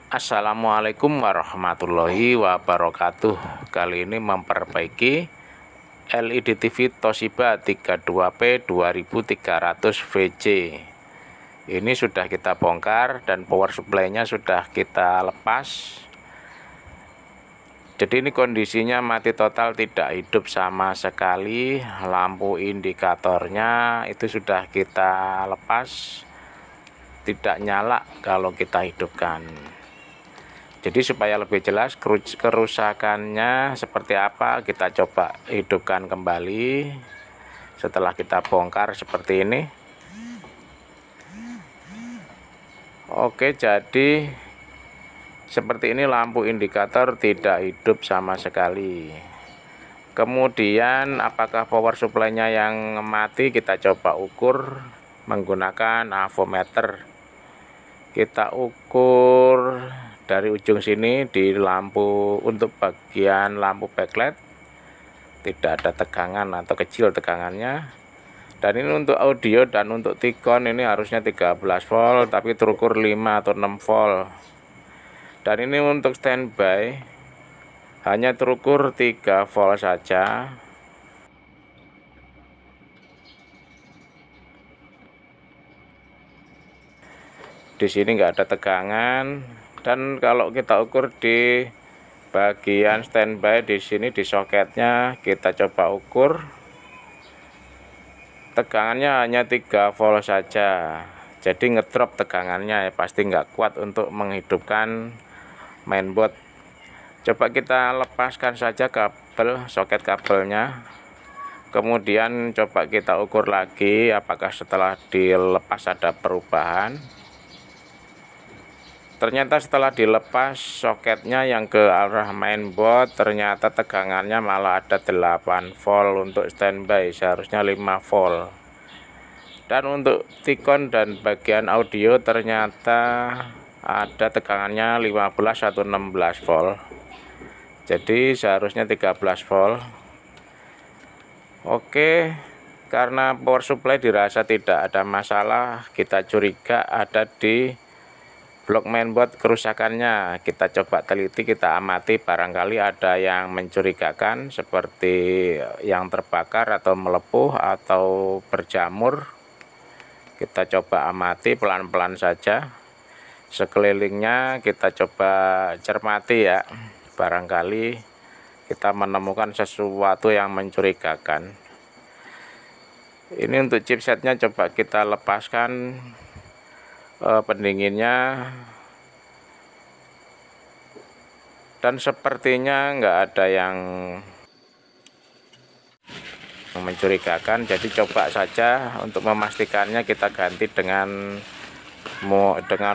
Assalamualaikum warahmatullahi wabarakatuh. Kali ini memperbaiki LED TV Toshiba 32P 2300 VC. Ini sudah kita bongkar dan power supply-nya sudah kita lepas. Jadi ini kondisinya mati total, tidak hidup sama sekali. Lampu indikatornya itu sudah kita lepas, tidak nyala kalau kita hidupkan. Jadi supaya lebih jelas kerusakannya seperti apa, kita coba hidupkan kembali setelah kita bongkar seperti ini. Oke, jadi seperti ini lampu indikator tidak hidup sama sekali. Kemudian apakah power supply-nya yang mati, kita coba ukur menggunakan avometer. Kita ukur dari ujung sini di lampu, untuk bagian lampu backlight tidak ada tegangan atau kecil tegangannya. Dan ini untuk audio dan untuk Tikon ini harusnya 13 volt tapi terukur 5 atau 6 volt. Dan ini untuk standby hanya terukur 3 volt saja. Di sini nggak ada tegangan. Dan kalau kita ukur di bagian standby di sini di soketnya, kita coba ukur tegangannya hanya 3 volt saja. Jadi ngedrop tegangannya ya, pasti nggak kuat untuk menghidupkan mainboard. Coba kita lepaskan saja kabel, soket kabelnya. Kemudian coba kita ukur lagi apakah setelah dilepas ada perubahan. Ternyata setelah dilepas soketnya yang ke arah mainboard, ternyata tegangannya malah ada 8 volt untuk standby, seharusnya 5 volt. Dan untuk Tikon dan bagian audio ternyata ada tegangannya 15 atau 16 volt. Jadi seharusnya 13 volt. Oke, karena power supply dirasa tidak ada masalah, kita curiga ada di blok mainboard kerusakannya. Kita coba teliti, kita amati, barangkali ada yang mencurigakan seperti yang terbakar atau melepuh atau berjamur. Kita coba amati pelan-pelan saja, sekelilingnya kita coba cermati ya, barangkali kita menemukan sesuatu yang mencurigakan. Ini untuk chipsetnya coba kita lepaskan pendinginnya, dan sepertinya nggak ada yang mencurigakan. Jadi coba saja untuk memastikannya kita ganti dengan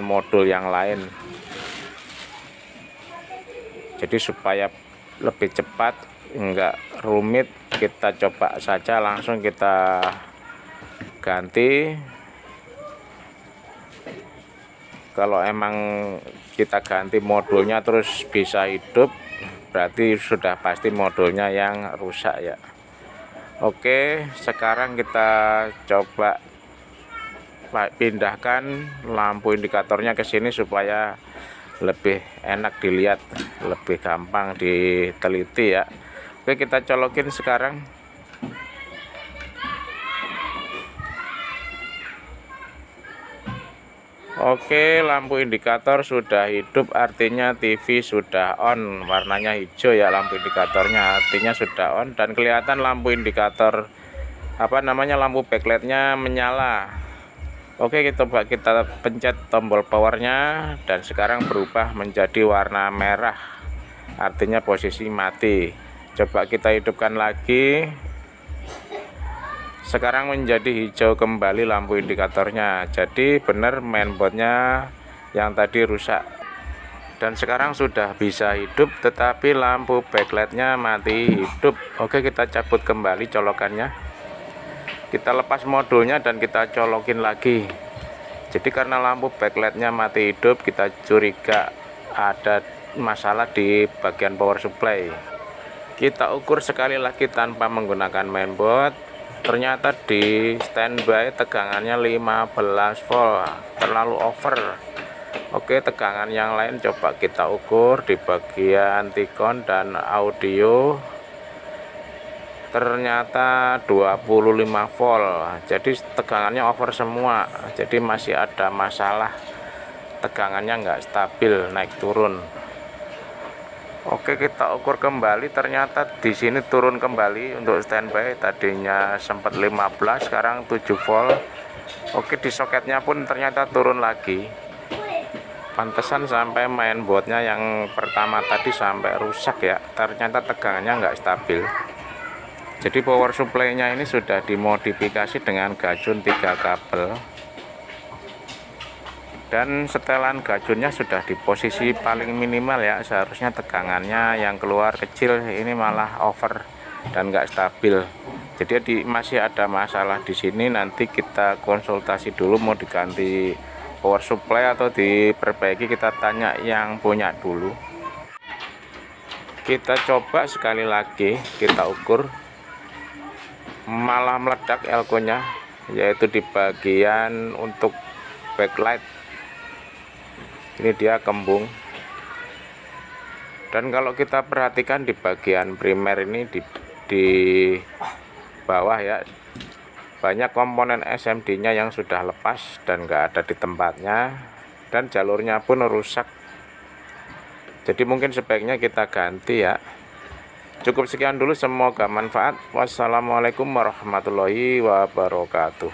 modul yang lain. Jadi supaya lebih cepat, nggak rumit, kita coba saja langsung kita ganti. Kalau emang kita ganti modulnya terus bisa hidup, berarti sudah pasti modulnya yang rusak ya. Oke, sekarang kita coba pindahkan lampu indikatornya ke sini supaya lebih enak dilihat, lebih gampang diteliti ya. Oke, kita colokin sekarang. Oke, lampu indikator sudah hidup, artinya TV sudah on, warnanya hijau ya lampu indikatornya, artinya sudah on. Dan kelihatan lampu indikator lampu backlightnya menyala. Oke, kita pencet tombol powernya dan sekarang berubah menjadi warna merah, artinya posisi mati. Coba kita hidupkan lagi. Sekarang menjadi hijau kembali lampu indikatornya. Jadi benar mainboardnya yang tadi rusak. Dan sekarang sudah bisa hidup, tetapi lampu backlightnya mati hidup. Oke, kita cabut kembali colokannya. Kita lepas modulnya dan kita colokin lagi. Jadi karena lampu backlightnya mati hidup, kita curiga ada masalah di bagian power supply. Kita ukur sekali lagi tanpa menggunakan mainboard. Ternyata di standby tegangannya 15 volt, terlalu over. Oke, tegangan yang lain coba kita ukur di bagian tikon dan audio. Ternyata 25 volt. Jadi tegangannya over semua. Jadi masih ada masalah. Tegangannya nggak stabil, naik turun. Oke, kita ukur kembali. Ternyata di sini turun kembali untuk standby. Tadinya sempat 15, sekarang 7 volt. Oke, di soketnya pun ternyata turun lagi. Pantesan sampai mainboardnya yang pertama tadi sampai rusak ya. Ternyata tegangannya nggak stabil. Jadi power supply-nya ini sudah dimodifikasi dengan gajun 3 kabel. Dan setelan gajunnya sudah di posisi paling minimal ya. Seharusnya tegangannya yang keluar kecil, ini malah over dan nggak stabil. Jadi masih ada masalah di sini. Nanti kita konsultasi dulu mau diganti power supply atau diperbaiki, kita tanya yang punya dulu. Kita coba sekali lagi, kita ukur, malah meledak elko-nya, yaitu di bagian untuk backlight. Ini dia kembung. Dan kalau kita perhatikan di bagian primer ini di bawah ya, banyak komponen SMD-nya yang sudah lepas dan nggak ada di tempatnya, dan jalurnya pun rusak. Jadi mungkin sebaiknya kita ganti ya. Cukup sekian dulu, semoga manfaat. Wassalamualaikum warahmatullahi wabarakatuh.